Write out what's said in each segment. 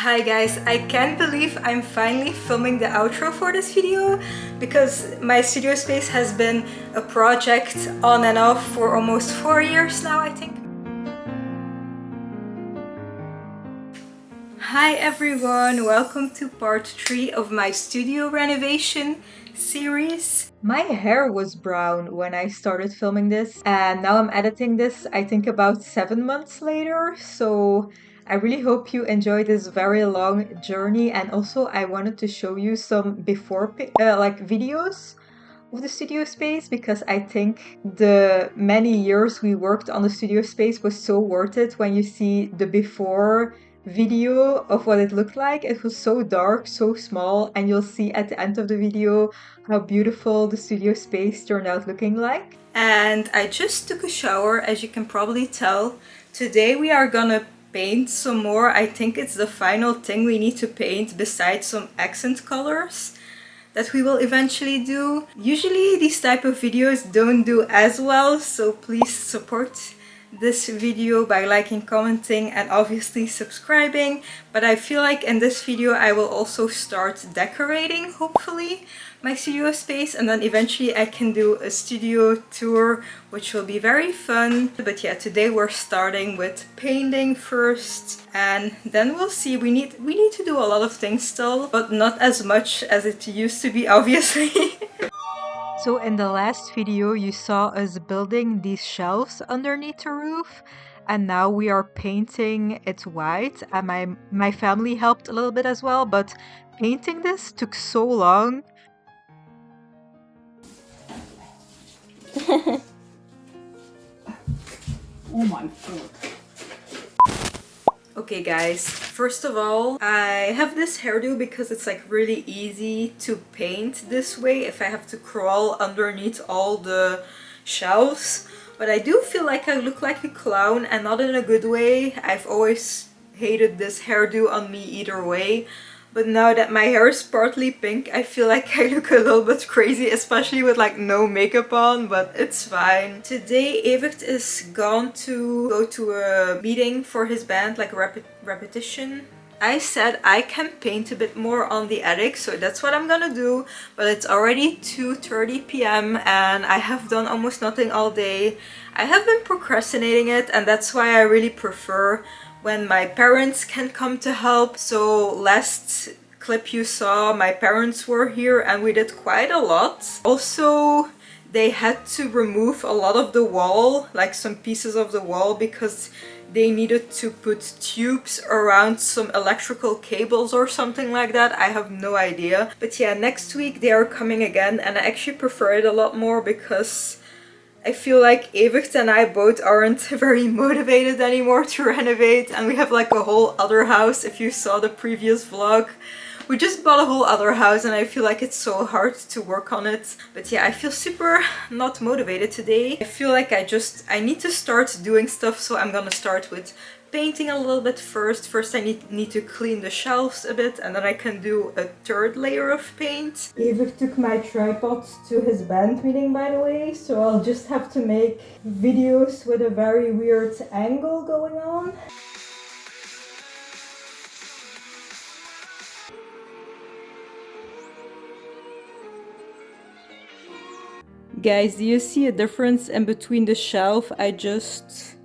Hi guys, I can't believe I'm finally filming the outro for this video because my studio space has been a project on and off for almost 4 years now, I think. Hi everyone, welcome to part 3 of my studio renovation series. My hair was brown when I started filming this, and now I'm editing this, I think about 7 months later, so I really hope you enjoy this very long journey. And also I wanted to show you some before videos of the studio space, because I think the many years we worked on the studio space was so worth it when you see the before video of what it looked like. It was so dark, so small, and you'll see at the end of the video how beautiful the studio space turned out looking like. And I just took a shower, as you can probably tell. Today we are gonna paint some more. I think it's the final thing we need to paint besides some accent colors that we will eventually do. Usually these type of videos don't do as well, so please support this video by liking, commenting, and obviously subscribing. But I feel like in this video I will also start decorating, hopefully, my studio space, and then eventually I can do a studio tour, which will be very fun. But yeah, today we're starting with painting first, and then we'll see. We need to do a lot of things still, but not as much as it used to be, obviously. So in the last video you saw us building these shelves underneath the roof, and now we are painting it white, and my family helped a little bit as well, but painting this took so long. Oh my god. Okay guys, first of all, I have this hairdo because it's like really easy to paint this way if I have to crawl underneath all the shelves. But I do feel like I look like a clown, and not in a good way. I've always hated this hairdo on me either way. But now that my hair is partly pink, I feel like I look a little bit crazy, especially with like no makeup on, but it's fine. Today Evert is gone to go to a meeting for his band, like a repetition. I said I can paint a bit more on the attic, so that's what I'm gonna do. But it's already 2:30 p.m. and I have done almost nothing all day. I have been procrastinating it, and that's why I really prefer when my parents can come to help. So last clip you saw, my parents were here and we did quite a lot. Also, they had to remove a lot of the wall, like some pieces of the wall, because they needed to put tubes around some electrical cables or something like that. I have no idea. But yeah, next week they are coming again, and I actually prefer it a lot more because I feel like Evert and I both aren't very motivated anymore to renovate, and we have like a whole other house. If you saw the previous vlog, we just bought a whole other house and I feel like it's so hard to work on it. But yeah, I feel super not motivated today. I feel like I need to start doing stuff, so I'm gonna start with painting a little bit first. First I need to clean the shelves a bit, and then I can do a third layer of paint. Evert took my tripod to his band meeting, by the way, so I'll just have to make videos with a very weird angle going on. Guys, do you see a difference in between the shelf I just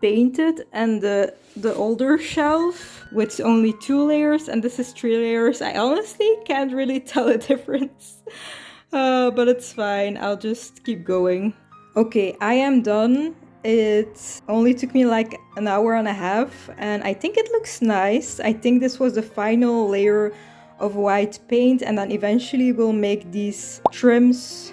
painted and the older shelf with only 2 layers, and this is 3 layers? I honestly can't really tell a difference, but it's fine. I'll just keep going. Okay, I am done. It only took me like an hour and a half, and I think it looks nice. I think this was the final layer of white paint, and then eventually we'll make these trims,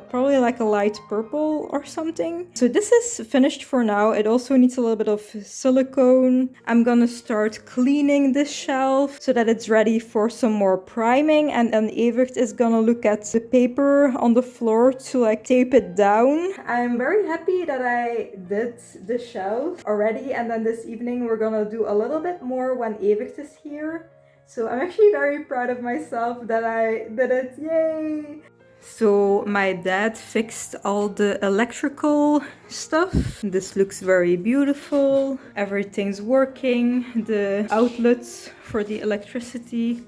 probably like a light purple or something. So this is finished for now. It also needs a little bit of silicone. I'm gonna start cleaning this shelf so that it's ready for some more priming, and then Evert is gonna look at the paper on the floor to like tape it down. I'm very happy that I did the shelf already, and then this evening we're gonna do a little bit more when Evert is here. So I'm actually very proud of myself that I did it, yay! So my dad fixed all the electrical stuff. This looks very beautiful. Everything's working. The outlets for the electricity.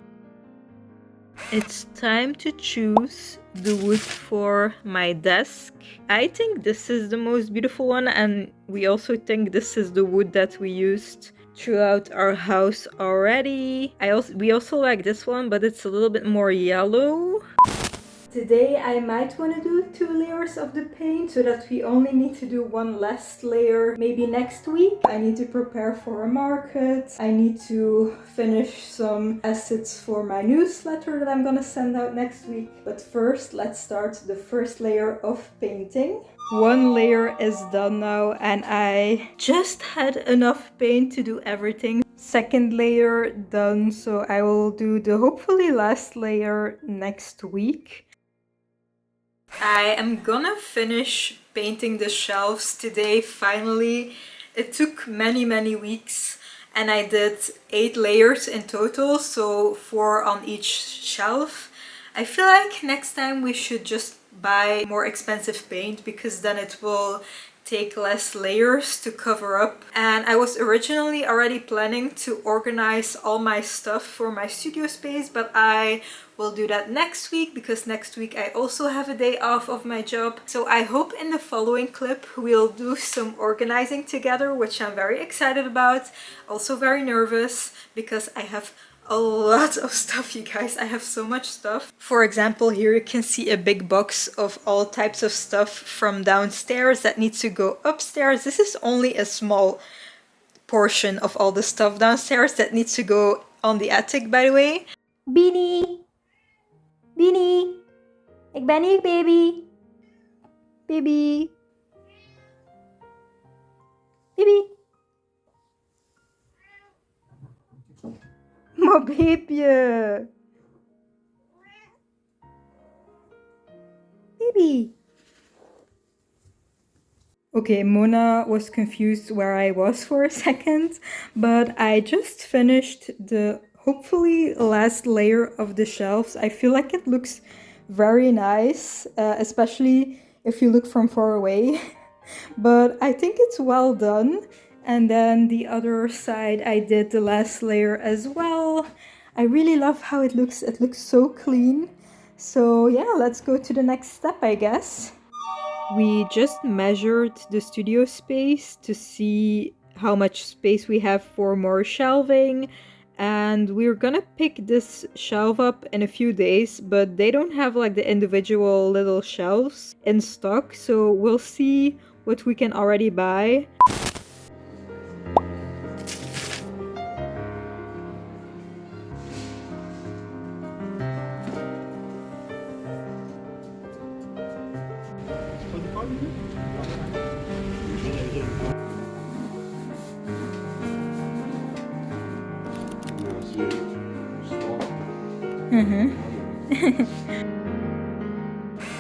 It's time to choose the wood for my desk. I think this is the most beautiful one, and we also think this is the wood that we used throughout our house already. We also like this one, but it's a little bit more yellow. Today I might want to do 2 layers of the paint so that we only need to do one last layer maybe next week. I need to prepare for a market. I need to finish some assets for my newsletter that I'm gonna send out next week. But first, let's start the first layer of painting. One layer is done now and I just had enough paint to do everything. Second layer done, so I will do the hopefully last layer next week. I am gonna finish painting the shelves today finally. It took many weeks and I did 8 layers in total, so 4 on each shelf. I feel like next time we should just buy more expensive paint because then it will take less layers to cover up. And I was originally already planning to organize all my stuff for my studio space, but I will do that next week because next week I also have a day off of my job. So I hope in the following clip we'll do some organizing together, which I'm very excited about. Also very nervous because I have a lot of stuff, you guys. I have so much stuff. For example, here you can see a big box of all types of stuff from downstairs that needs to go upstairs. This is only a small portion of all the stuff downstairs that needs to go on the attic, by the way. Beanie! Beanie! Ik ben hier, baby! Baby! Baby! Maar babyje! Baby! Okay, Mona was confused where I was for a second, but I just finished the hopefully last layer of the shelves. I feel like it looks very nice, especially if you look from far away, but I think it's well done. And then the other side, I did the last layer as well. I really love how it looks. It looks so clean. So yeah, let's go to the next step, I guess. We just measured the studio space to see how much space we have for more shelving. And we're gonna pick this shelf up in a few days, but they don't have like the individual little shelves in stock. So we'll see what we can already buy.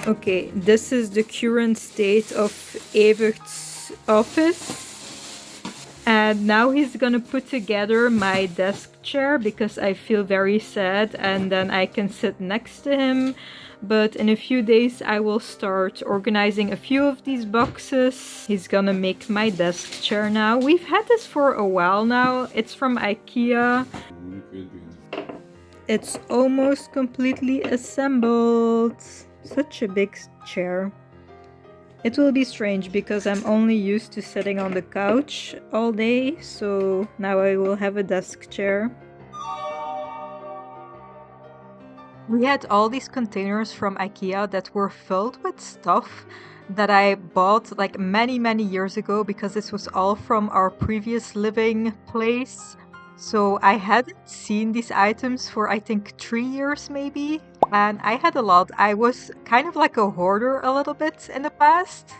Okay, this is the current state of Evert's office. And now he's gonna put together my desk chair because I feel very sad and then I can sit next to him. But in a few days I will start organizing a few of these boxes. He's gonna make my desk chair now. We've had this for a while now. It's from Ikea. It's almost completely assembled. Such a big chair. It will be strange because I'm only used to sitting on the couch all day, so now I will have a desk chair. We had all these containers from Ikea that were filled with stuff that I bought like many years ago because this was all from our previous living place. So I hadn't seen these items for I think 3 years maybe. And I had a lot. I was kind of like a hoarder a little bit in the past.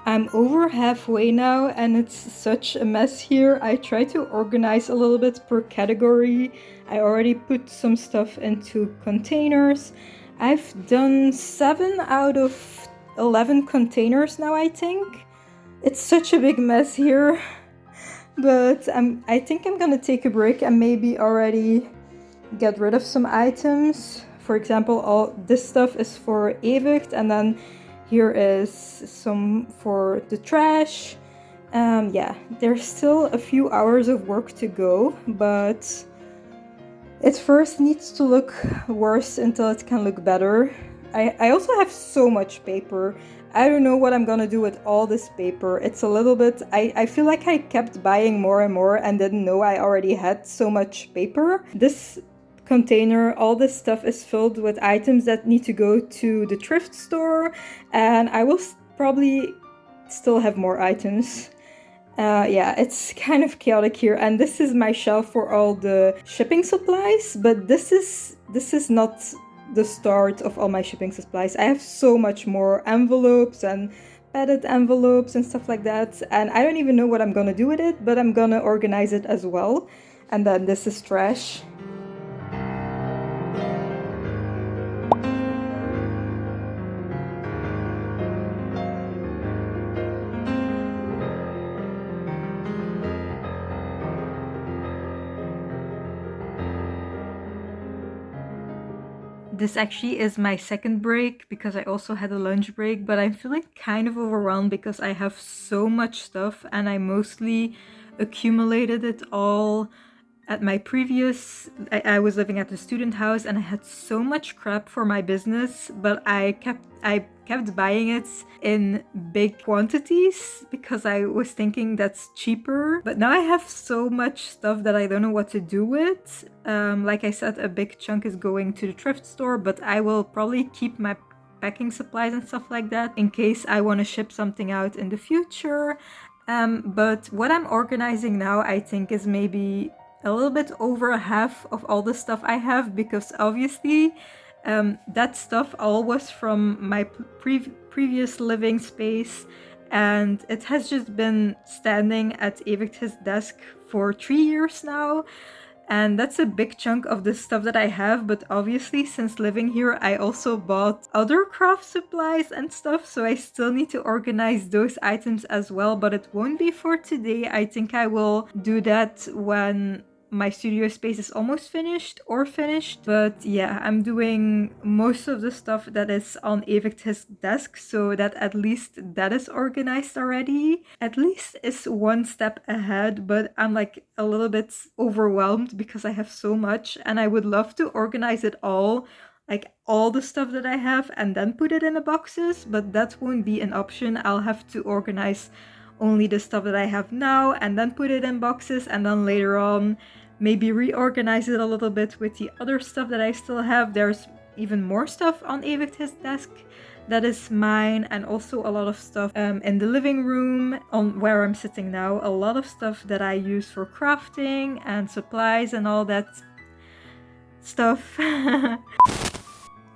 I'm over halfway now and it's such a mess here. I try to organize a little bit per category. I already put some stuff into containers. I've done 7 out of 11 containers now, I think. It's such a big mess here. But I think I'm gonna take a break and maybe already get rid of some items For example, all this stuff is for Evert, and then here is some for the trash. Yeah, there's still a few hours of work to go, but it first needs to look worse until it can look better. I also have so much paper. I don't know what I'm gonna do with all this paper. It's a little bit... I feel like I kept buying more and more and didn't know I already had so much paper. This container, all this stuff is filled with items that need to go to the thrift store, and I will probably still have more items. Yeah, it's kind of chaotic here, and this is my shelf for all the shipping supplies, but this is not the start of all my shipping supplies. I have so much more envelopes and padded envelopes and stuff like that, and I don't even know what I'm gonna do with it, but I'm gonna organize it as well. And then this is trash. This actually is my second break because I also had a lunch break, but I'm feeling kind of overwhelmed because I have so much stuff and I mostly accumulated it all at my previous... I was living at the student house and I had so much crap for my business, but I kept buying it in big quantities because I was thinking that's cheaper. But now I have so much stuff that I don't know what to do with. Like I said, a big chunk is going to the thrift store, but I will probably keep my packing supplies and stuff like that in case I want to ship something out in the future. But what I'm organizing now, I think, is maybe a little bit over half of all the stuff I have, because obviously that stuff all was from my previous living space, and it has just been standing at Evert's desk for 3 years now. And that's a big chunk of the stuff that I have, but obviously since living here I also bought other craft supplies and stuff, so I still need to organize those items as well, but it won't be for today. I think I will do that when my studio space is almost finished or finished. But yeah, I'm doing most of the stuff that is on Evert's desk, so that at least that is organized already. At least it's one step ahead, but I'm like a little bit overwhelmed because I have so much and I would love to organize it all, like all the stuff that I have, and then put it in the boxes, but that won't be an option. I'll have to organize only the stuff that I have now and then put it in boxes, and then later on maybe reorganize it a little bit with the other stuff that I still have. There's even more stuff on Evert's desk that is mine, and also a lot of stuff in the living room on where I'm sitting now. A lot of stuff that I use for crafting and supplies and all that stuff.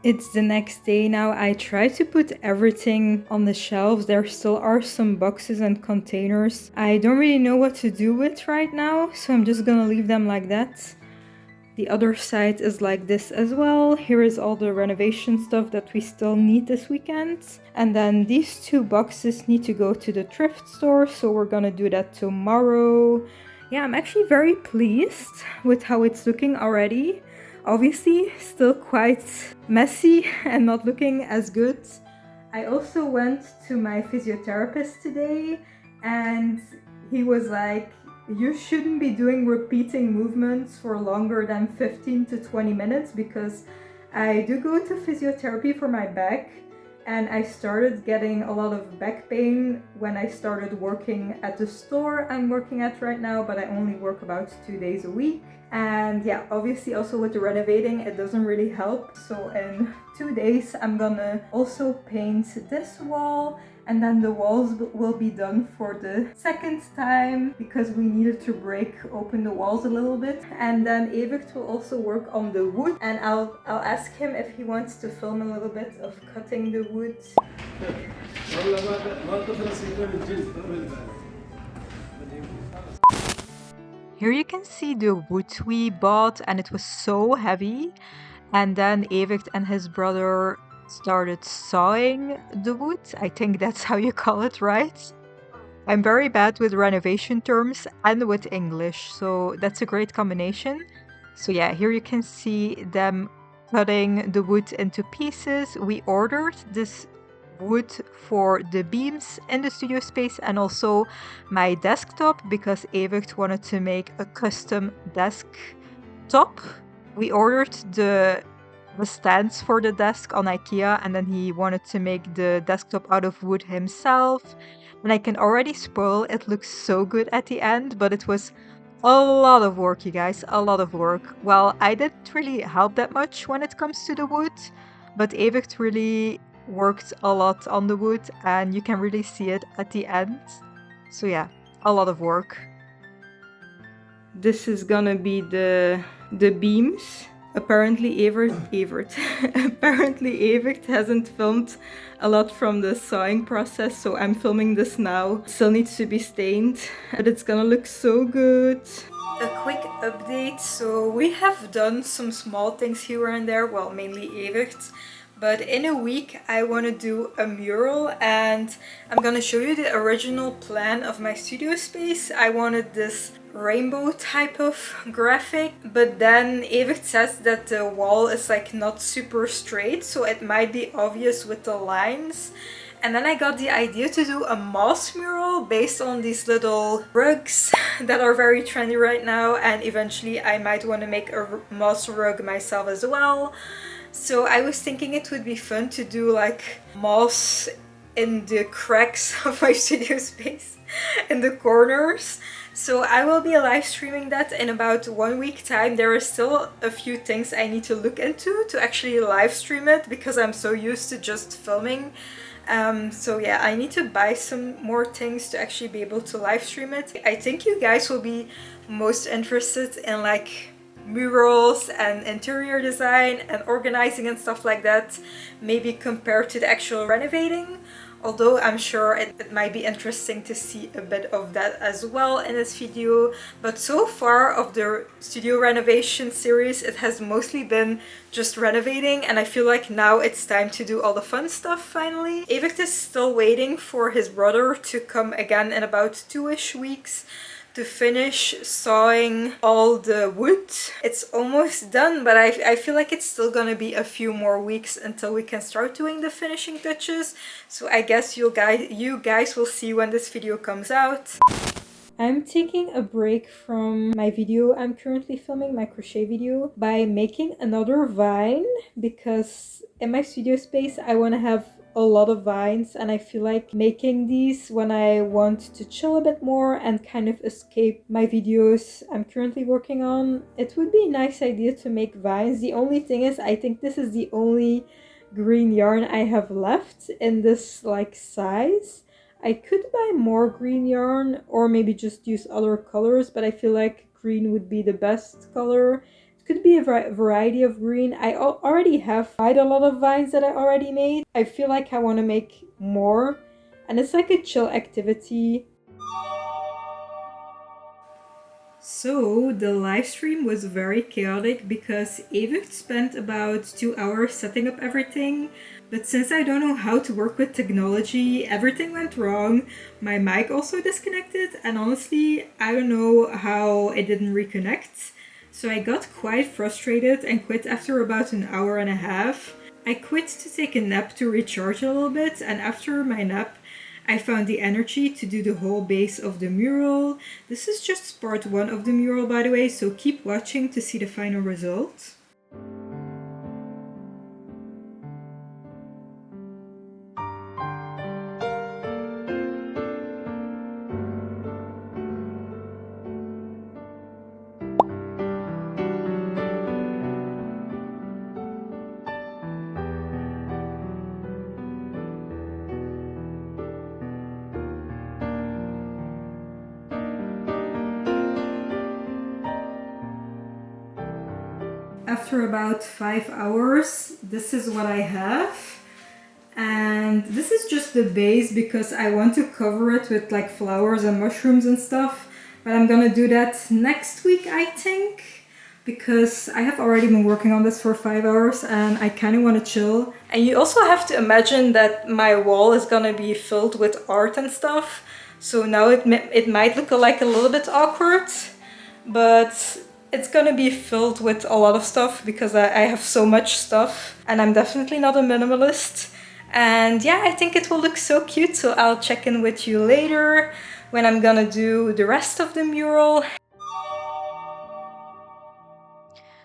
It's the next day now. I try to put everything on the shelves. There still are some boxes and containers I don't really know what to do with right now, so I'm just gonna leave them like that. The other side is like this as well. Here is all the renovation stuff that we still need this weekend. And then these two boxes need to go to the thrift store, so we're gonna do that tomorrow. Yeah, I'm actually very pleased with how it's looking already. Obviously, still quite messy and not looking as good. I also went to my physiotherapist today, and he was like, you shouldn't be doing repeating movements for longer than 15 to 20 minutes, because I do go to physiotherapy for my back, and I started getting a lot of back pain when I started working at the store I'm working at right now, but I only work about 2 days a week. And yeah, obviously also with the renovating, it doesn't really help. So in 2 days, I'm gonna also paint this wall, and then the walls will be done for the second time because we needed to break open the walls a little bit. And then Evert will also work on the wood, and I'll ask him if he wants to film a little bit of cutting the wood. Here you can see the wood we bought, and it was so heavy. And then Evert and his brother started sawing the wood. I think that's how you call it, right? I'm very bad with renovation terms and with English, so that's a great combination. So yeah, here you can see them cutting the wood into pieces. We ordered this wood for the beams in the studio space and also my desktop because Evert wanted to make a custom desktop. We ordered the stands for the desk on Ikea and then he wanted to make the desktop out of wood himself. And I can already spoil, it looks so good at the end, but it was a lot of work, you guys, a lot of work. Well, I didn't really help that much when it comes to the wood, but Evert really worked a lot on the wood and you can really see it at the end. So yeah, a lot of work. This is gonna be the beams. Apparently Evert apparently Evert hasn't filmed a lot from the sawing process, so I'm filming this now. It still needs to be stained, but it's gonna look so good. A quick update, so we have done some small things here and there, well, mainly Evert. But in a week I want to do a mural and I'm gonna show you the original plan of my studio space. I wanted this rainbow type of graphic, but then Evert says that the wall is like not super straight, so it might be obvious with the lines. And then I got the idea to do a moss mural based on these little rugs that are very trendy right now, and eventually I might want to make a moss rug myself as well. So I was thinking it would be fun to do like moss in the cracks of my studio space, in the corners. So I will be live streaming that in about 1 week time. There are still a few things I need to look into to actually live stream it because I'm so used to just filming. So yeah, I need to buy some more things to actually be able to live stream it. I think you guys will be most interested in like murals and interior design and organizing and stuff like that, maybe compared to the actual renovating. Although I'm sure it might be interesting to see a bit of that as well in this video. But so far of the studio renovation series, it has mostly been just renovating, and I feel like now it's time to do all the fun stuff finally. Evert is still waiting for his brother to come again in about 2-ish weeks to finish sawing all the wood. It's almost done, but I feel like it's still gonna be a few more weeks until we can start doing the finishing touches. So I guess you guys will see when this video comes out. I'm taking a break from my video I'm currently filming, my crochet video, by making another vine because in my studio space I want to have a lot of vines and I feel like making these when I want to chill a bit more and kind of escape my videos I'm currently working on. It would be a nice idea to make vines. The only thing is I think this is the only green yarn I have left in this like size. I could buy more green yarn or maybe just use other colors, but I feel like green would be the best color. Could be a variety of green. I already have quite a lot of vines that I already made. I feel like I want to make more and it's like a chill activity. So the live stream was very chaotic because Evert spent about 2 hours setting up everything. But since I don't know how to work with technology, everything went wrong. My mic also disconnected and honestly, I don't know how it didn't reconnect. So I got quite frustrated and quit after about an hour and a half. I quit to take a nap to recharge a little bit, and after my nap I found the energy to do the whole base of the mural. This is just part 1 of the mural, by the way, so keep watching to see the final result. After about 5 hours, this is what I have. And this is just the base because I want to cover it with like flowers and mushrooms and stuff. But I'm gonna do that next week, I think, because I have already been working on this for 5 hours and I kind of want to chill. And you also have to imagine that my wall is gonna be filled with art and stuff. So now it might look like a little bit awkward, but It's gonna be filled with a lot of stuff because I have so much stuff and I'm definitely not a minimalist. And yeah, I think it will look so cute, so I'll check in with you later when I'm gonna do the rest of the mural.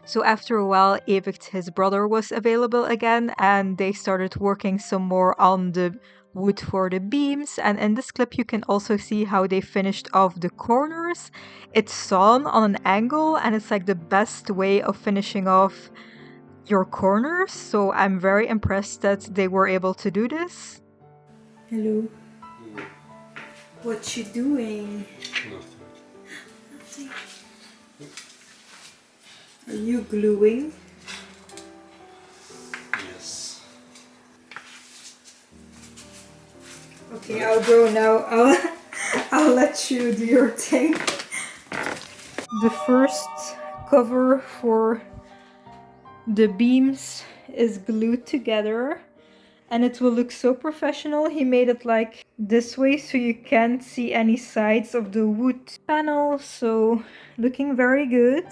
So after a while, Evert, his brother, was available again, and they started working some more on the wood for the beams. And in this clip, you can also see how they finished off the corners. It's sawn on an angle, and it's like the best way of finishing off your corners. So I'm very impressed that they were able to do this. Hello. What you doing? Nothing. Are you gluing? Yes. Okay, I'll go now. I'll let you do your thing. The first cover for the beams is glued together and it will look so professional. He made it like this way so you can't see any sides of the wood panel, so looking very good.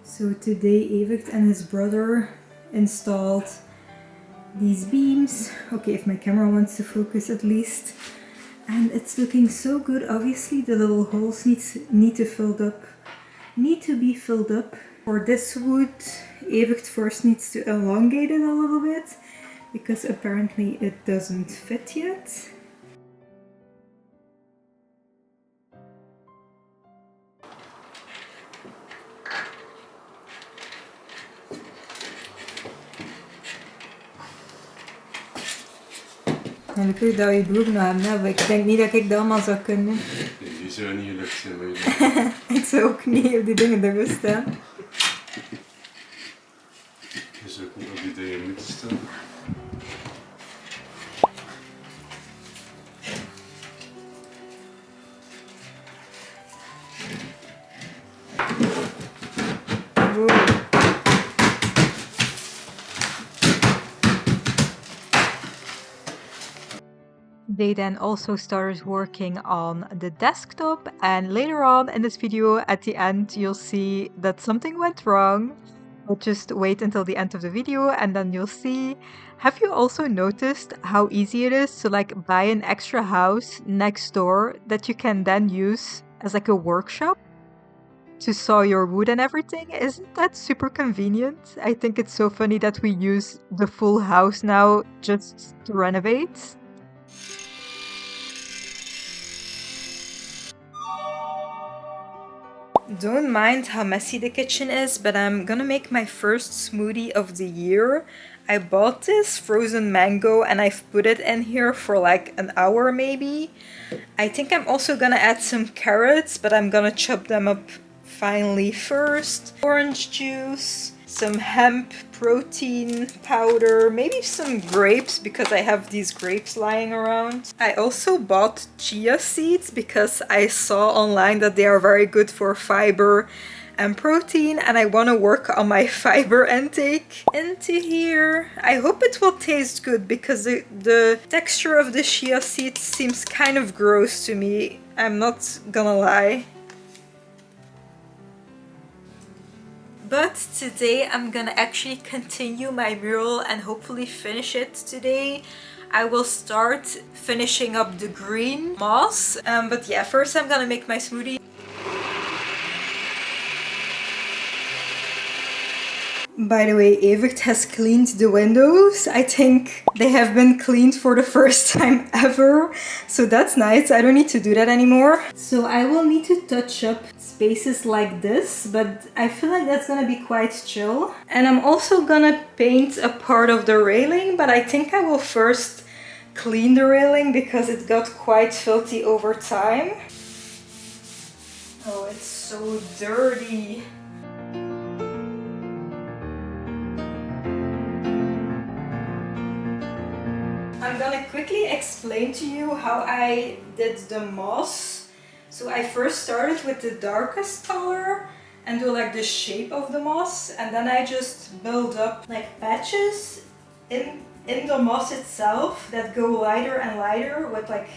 So today Evert and his brother installed these beams. Okay, if my camera wants to focus at least. And it's looking so good. Obviously the little holes need to be filled up. For this wood, Evert first needs to elongate it a little bit because apparently it doesn't fit yet. Gelukkig dat je broek nog hebt, hè? Ik denk niet dat ik dat allemaal zou kunnen. Die zou niet gelukt zijn, maar Ik zou ook niet op die dingen ervoor staan. je zou ook niet op die dingen moeten staan. Wow. They then also started working on the desktop, and later on in this video at the end you'll see that something went wrong. But just wait until the end of the video and then you'll see. Have you also noticed how easy it is to like buy an extra house next door that you can then use as like a workshop to saw your wood and everything? Isn't that super convenient? I think it's so funny that we use the full house now just to renovate. Don't mind how messy the kitchen is, but I'm gonna make my first smoothie of the year. I bought this frozen mango and I've put it in here for like an hour maybe. I think I'm also gonna add some carrots, but I'm gonna chop them up finely first. Orange juice, some hemp protein powder, maybe some grapes because I have these grapes lying around. I also bought chia seeds because I saw online that they are very good for fiber and protein, and I want to work on my fiber intake into here. I hope it will taste good because the texture of the chia seeds seems kind of gross to me. I'm not gonna lie. But today I'm gonna actually continue my mural and hopefully finish it today. I will start finishing up the green moss. But yeah, first I'm gonna make my smoothie. By the way, Evert has cleaned the windows. I think they have been cleaned for the first time ever. So that's nice. I don't need to do that anymore. So I will need to touch up spaces like this, but I feel like that's gonna be quite chill. And I'm also gonna paint a part of the railing, but I think I will first clean the railing because it got quite filthy over time. Oh, it's so dirty. I'm gonna quickly explain to you how I did the moss. So I first started with the darkest color and do like the shape of the moss, and then I just build up like patches in the moss itself that go lighter and lighter with like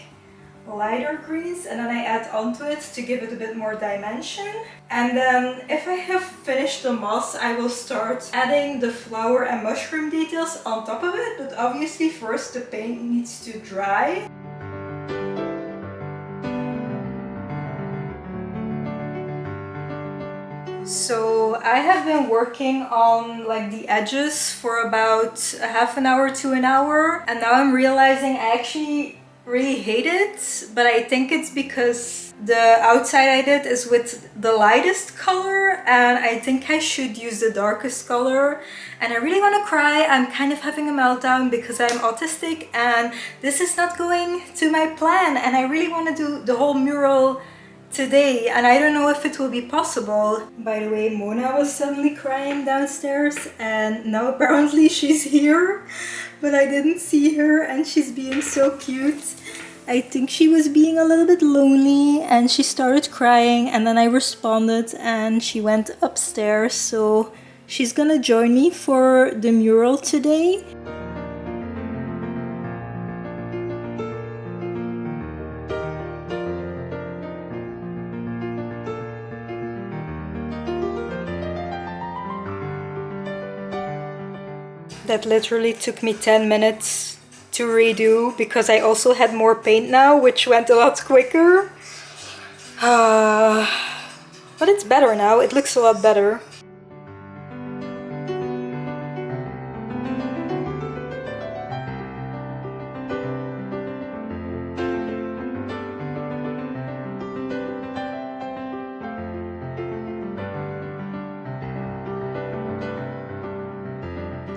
lighter greens, and then I add onto it to give it a bit more dimension. And then if I have finished the moss, I will start adding the flower and mushroom details on top of it, but obviously first the paint needs to dry. So I have been working on like the edges for about a half an hour to an hour, and now I'm realizing I actually really hate it, but I think it's because the outside I did is with the lightest color and I think I should use the darkest color, and I really want to cry. I'm kind of having a meltdown because I'm autistic and this is not going to my plan, and I really want to do the whole mural today and I don't know if it will be possible. By the way, Mona was suddenly crying downstairs and now apparently she's here, but I didn't see her and she's being so cute. I think she was being a little bit lonely and she started crying, and then I responded and she went upstairs, so she's gonna join me for the mural today. That literally took me 10 minutes to redo because I also had more paint now, which went a lot quicker. But it's better now, it looks a lot better.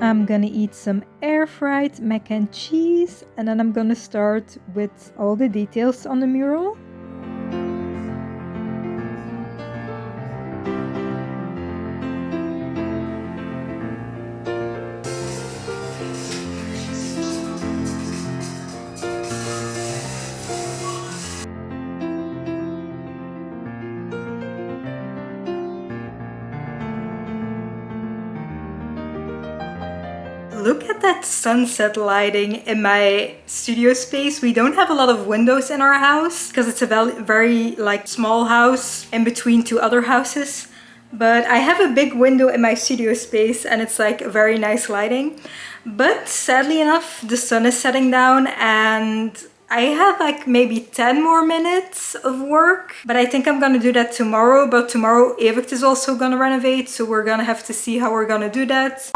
I'm gonna eat some air-fried mac and cheese, and then I'm gonna start with all the details on the mural. Look at that sunset lighting in my studio space. We don't have a lot of windows in our house because it's a very like small house in between two other houses. But I have a big window in my studio space and it's like a very nice lighting. But sadly enough, the sun is setting down and I have like maybe 10 more minutes of work, but I think I'm gonna do that tomorrow. But tomorrow Evert is also gonna renovate, so we're gonna have to see how we're gonna do that.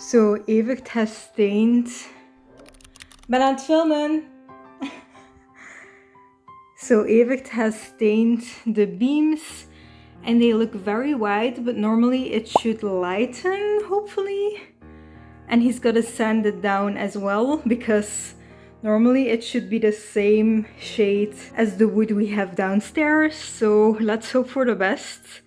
So Evert has stained... Ben aan het filmen! So Evert has stained the beams and they look very white, but normally it should lighten, hopefully. And he's gotta sand it down as well, because normally it should be the same shade as the wood we have downstairs. So let's hope for the best.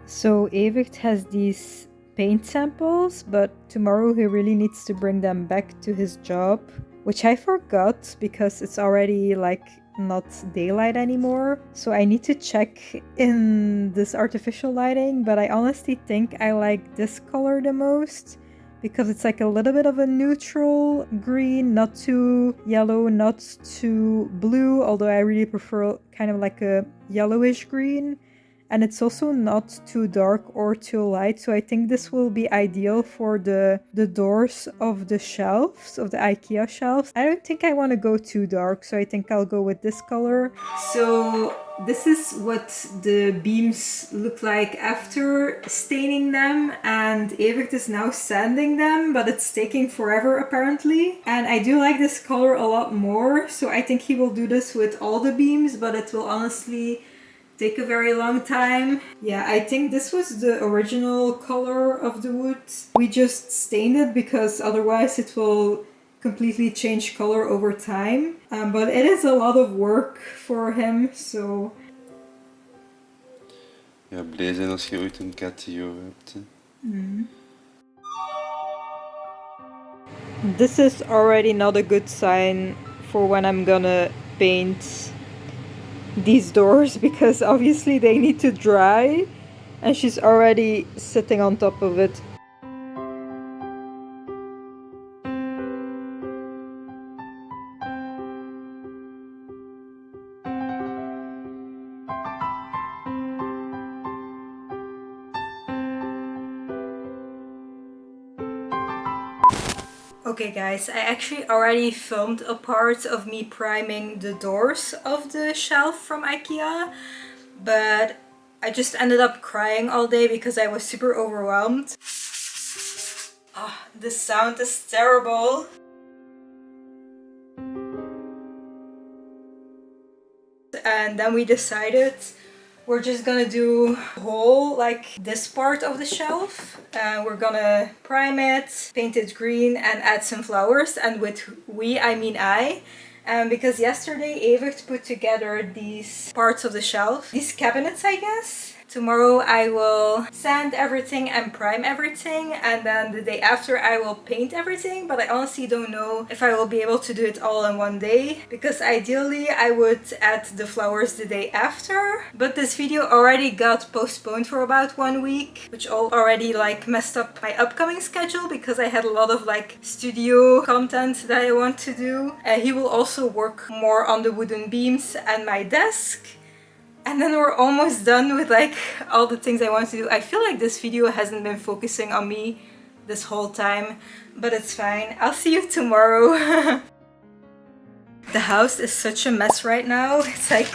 So Evert has these paint samples, but tomorrow he really needs to bring them back to his job, which I forgot because it's already like not daylight anymore. So I need to check in this artificial lighting, but I honestly think I like this color the most because it's like a little bit of a neutral green, not too yellow, not too blue, although I really prefer kind of like a yellowish green. And it's also not too dark or too light, so I think this will be ideal for the doors of the shelves, of the Ikea shelves. I don't think I want to go too dark, so I think I'll go with this color. So this is what the beams look like after staining them, and Evert is now sanding them, but it's taking forever apparently. And I do like this color a lot more, so I think he will do this with all the beams, but it will honestly take a very long time. Yeah, I think this was the original color of the wood. We just stained it because otherwise it will completely change color over time. But it is a lot of work for him, so... Ja, blij zijn als je ooit een catio hebt. Hè. This is already not a good sign for when I'm gonna paint these doors, because obviously they need to dry and she's already sitting on top of it. Okay guys, I actually already filmed a part of me priming the doors of the shelf from Ikea, but I just ended up crying all day because I was super overwhelmed. Oh, the sound is terrible. And then we decided we're just gonna do the whole, like this part of the shelf. We're gonna prime it, paint it green and add some flowers. And with we, I mean I. Because yesterday Evert put together these parts of the shelf, these cabinets I guess. Tomorrow I will sand everything and prime everything, and then the day after I will paint everything, but I honestly don't know if I will be able to do it all in one day, because ideally I would add the flowers the day after. But this video already got postponed for about 1 week, which already like messed up my upcoming schedule because I had a lot of like studio content that I want to do. He will also work more on the wooden beams and my desk. And then we're almost done with like all the things I want to do. I feel like this video hasn't been focusing on me this whole time, but it's fine. I'll see you tomorrow. The house is such a mess right now. It's like,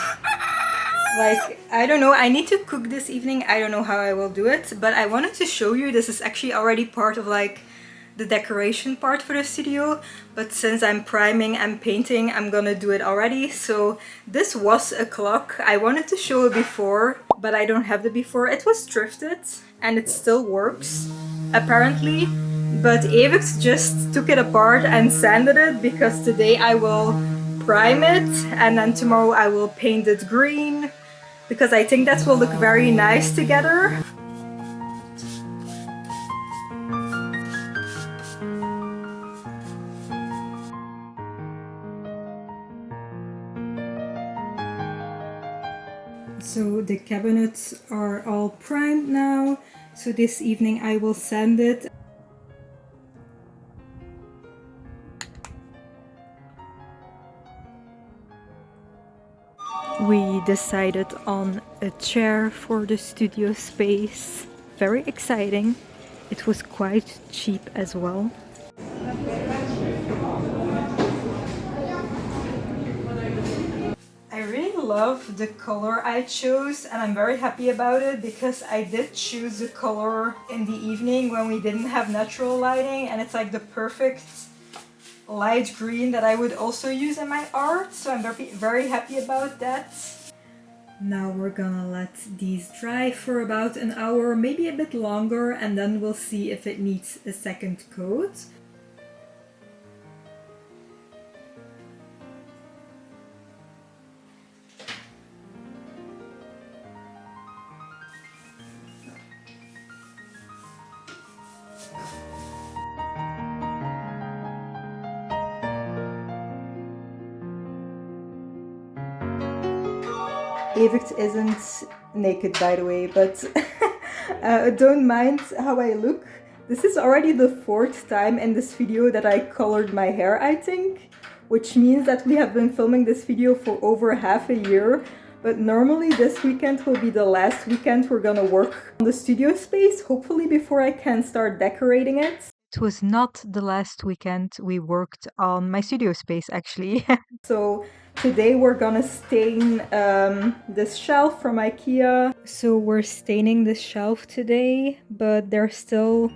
I don't know, I need to cook this evening. I don't know how I will do it, but I wanted to show you. This is actually already part of like the decoration part for the studio, but since I'm priming and painting, I'm gonna do it already. So this was a clock. I wanted to show it before, but I don't have the before. It was thrifted and it still works apparently, but Evert just took it apart and sanded it because today I will prime it and then tomorrow I will paint it green because I think that will look very nice together. So the cabinets are all primed now, so this evening I will sand it. We decided on a chair for the studio space. Very exciting. It was quite cheap as well. I really love the color I chose and I'm very happy about it because I did choose the color in the evening when we didn't have natural lighting, and it's like the perfect light green that I would also use in my art, so I'm very happy about that. Now we're gonna let these dry for about an hour, maybe a bit longer, and then we'll see if it needs a second coat. Evert isn't naked, by the way, but don't mind how I look. This is already the 4th time in this video that I colored my hair, I think, which means that we have been filming this video for over half a year. But normally this weekend will be the last weekend we're gonna work on the studio space, hopefully before I can start decorating it. It was not the last weekend we worked on my studio space, actually. So today we're gonna stain this shelf from Ikea. So we're staining this shelf today, but there's still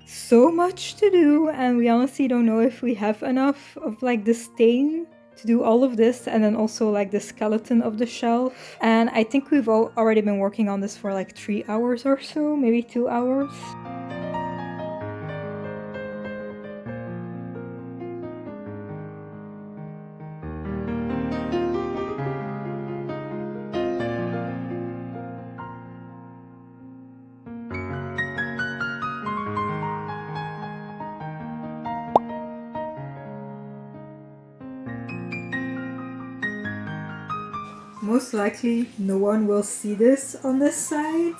so much to do, and we honestly don't know if we have enough of like the stain to do all of this, and then also like the skeleton of the shelf. And I think we've already been working on this for like 3 hours or so, maybe 2 hours. Most likely no one will see this on this side.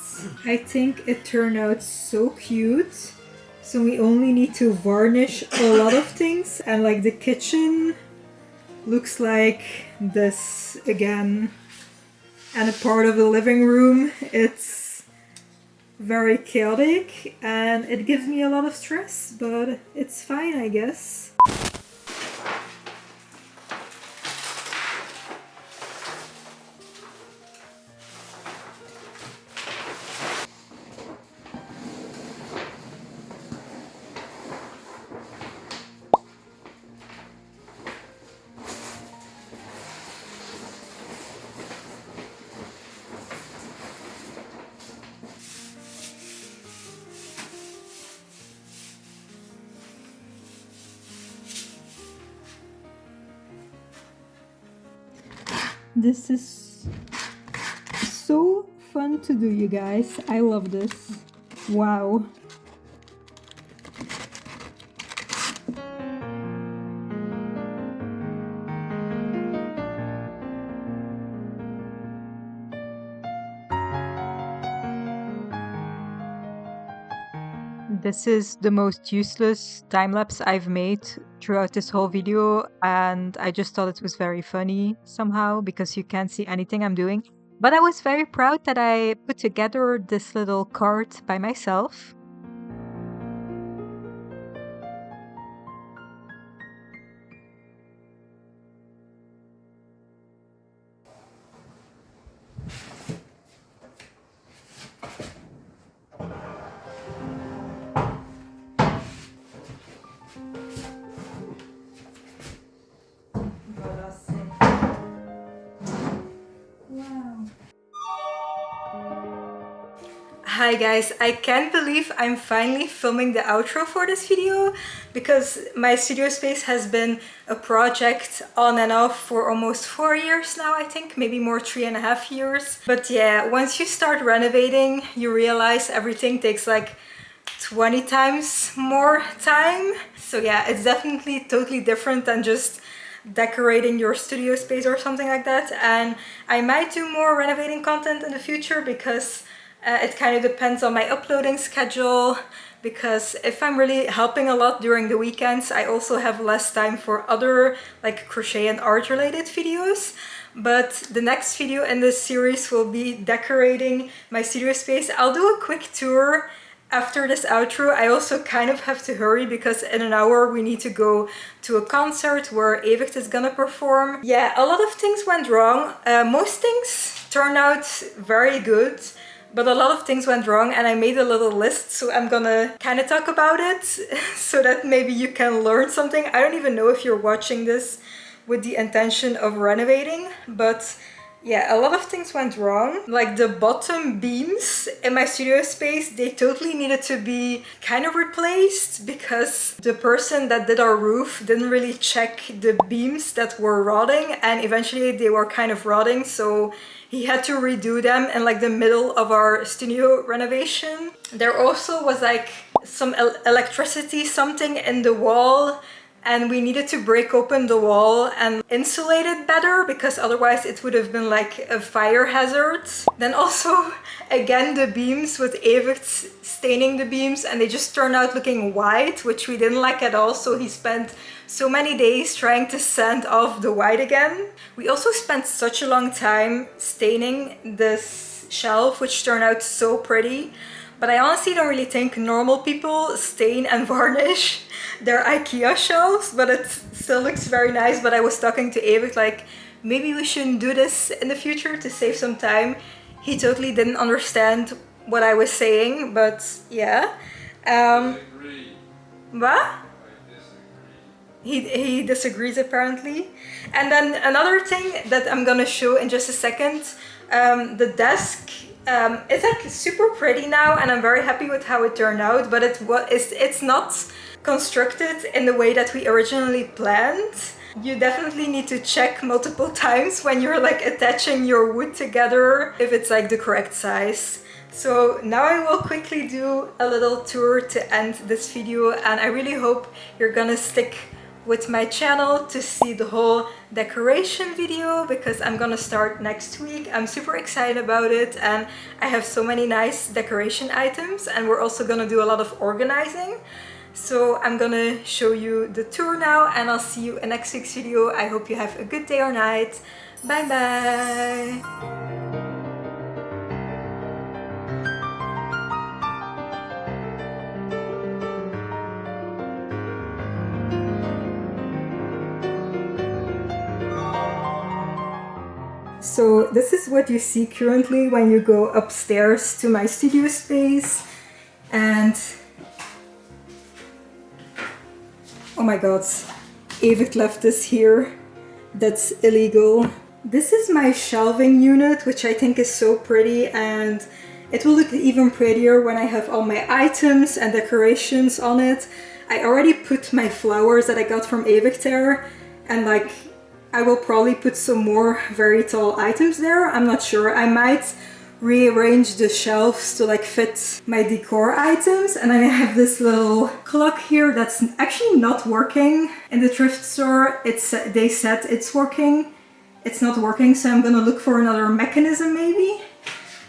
I think it turned out so cute. So we only need to varnish a lot of things, and like the kitchen looks like this again. And a part of the living room, it's very chaotic and it gives me a lot of stress, but it's fine, I guess. This is so fun to do, you guys. I love this. Wow. This is the most useless time-lapse I've made throughout this whole video, and I just thought it was very funny somehow because you can't see anything I'm doing. But I was very proud that I put together this little card by myself. Hi guys, I can't believe I'm finally filming the outro for this video because my studio space has been a project on and off for almost 4 years now, I think, maybe more, 3.5 years. But yeah, once you start renovating, you realize everything takes like 20 times more time. So yeah, it's definitely totally different than just decorating your studio space or something like that. And I might do more renovating content in the future because it kind of depends on my uploading schedule, because if I'm really helping a lot during the weekends, I also have less time for other like crochet and art related videos. But the next video in this series will be decorating my studio space. I'll do a quick tour after this outro. I also kind of have to hurry because in an hour we need to go to a concert where Evert is gonna perform. Yeah, a lot of things went wrong. Most things turned out very good, but a lot of things went wrong, and I made a little list, so I'm gonna kind of talk about it so that maybe you can learn something. I don't even know if you're watching this with the intention of renovating, but yeah, a lot of things went wrong. Like the bottom beams in my studio space, they totally needed to be kind of replaced because the person that did our roof didn't really check the beams that were rotting, and eventually they were kind of rotting, so he had to redo them in like the middle of our studio renovation. There also was like some electricity, something in the wall, and we needed to break open the wall and insulate it better because otherwise it would have been like a fire hazard. Then also, again, the beams with Evert staining the beams, and they just turned out looking white, which we didn't like at all, so he spent so many days trying to sand off the white again. We also spent such a long time staining this shelf, which turned out so pretty. But I honestly don't really think normal people stain and varnish their Ikea shelves, but it still looks very nice. But I was talking to Evert like, maybe we shouldn't do this in the future to save some time. He totally didn't understand what I was saying, but yeah. What? He disagrees apparently. And then another thing that I'm gonna show in just a second, the desk. It's like super pretty now, and I'm very happy with how it turned out, but it's not constructed in the way that we originally planned. You definitely need to check multiple times when you're like attaching your wood together if it's like the correct size. So now I will quickly do a little tour to end this video, and I really hope you're gonna stick with my channel to see the whole decoration video, because I'm gonna start next week. I'm super excited about it, and I have so many nice decoration items, and we're also gonna do a lot of organizing. So I'm gonna show you the tour now, and I'll see you in next week's video. I hope you have a good day or night. Bye bye! So this is what you see currently when you go upstairs to my studio space, and oh my god, Evert left this here. That's illegal. This is my shelving unit, which I think is so pretty, and it will look even prettier when I have all my items and decorations on it. I already put my flowers that I got from Evert there, and like I will probably put some more very tall items there. I'm not sure. I might rearrange the shelves to like fit my decor items. And then I have this little clock here that's actually not working. In the thrift store, they said it's working. It's not working, so I'm gonna look for another mechanism maybe.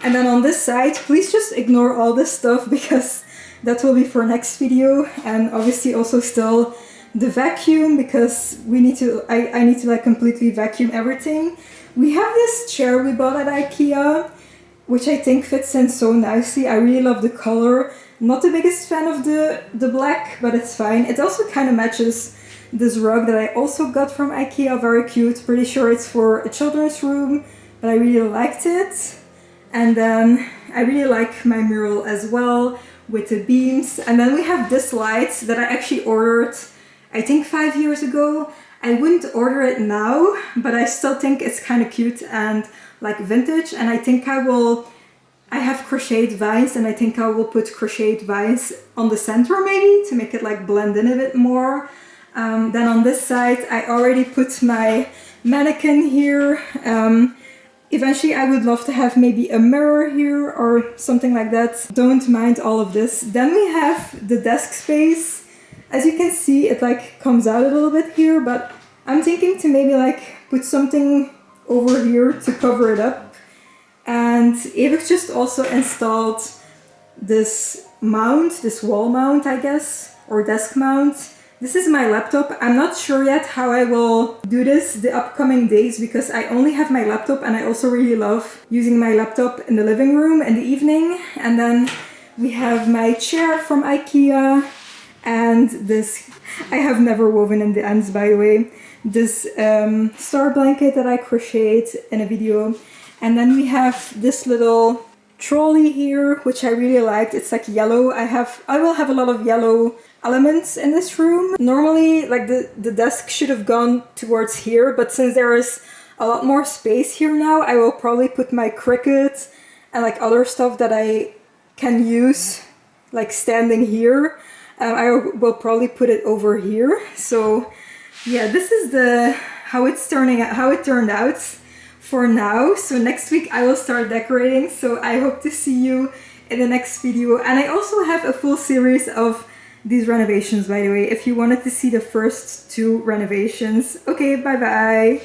And then on this side, please just ignore all this stuff because that will be for next video. And obviously also still the vacuum, because I need to like completely vacuum everything. We have this chair we bought at Ikea, which I think fits in so nicely. I really love the color. Not the biggest fan of the black, but it's fine. It also kind of matches this rug that I also got from Ikea. Very cute. Pretty sure it's for a children's room, but I really liked it. And then I really like my mural as well with the beams. And then we have this light that I actually ordered I think 5 years ago. I wouldn't order it now, but I still think it's kind of cute and like vintage, and I think I have crocheted vines, and I think I will put crocheted vines on the center maybe to make it like blend in a bit more. Then on this side I already put my mannequin here. Eventually I would love to have maybe a mirror here or something like that. Don't mind all of this. Then we have the desk space. As you can see, it like comes out a little bit here, but I'm thinking to maybe like put something over here to cover it up. And Evert just also installed this mount, this wall mount, I guess, or desk mount. This is my laptop. I'm not sure yet how I will do this the upcoming days, because I only have my laptop, and I also really love using my laptop in the living room in the evening. And then we have my chair from Ikea. And this, I have never woven in the ends, by the way, this star blanket that I crocheted in a video. And then we have this little trolley here, which I really liked. It's like yellow. I will have a lot of yellow elements in this room. Normally, like the desk should have gone towards here, but since there is a lot more space here now, I will probably put my Cricut and like other stuff that I can use like standing here. I will probably put it over here. So yeah, this is how it turned out for now. So next week I will start decorating. So I hope to see you in the next video. And I also have a full series of these renovations, by the way. If you wanted to see the first two renovations. Okay, bye bye.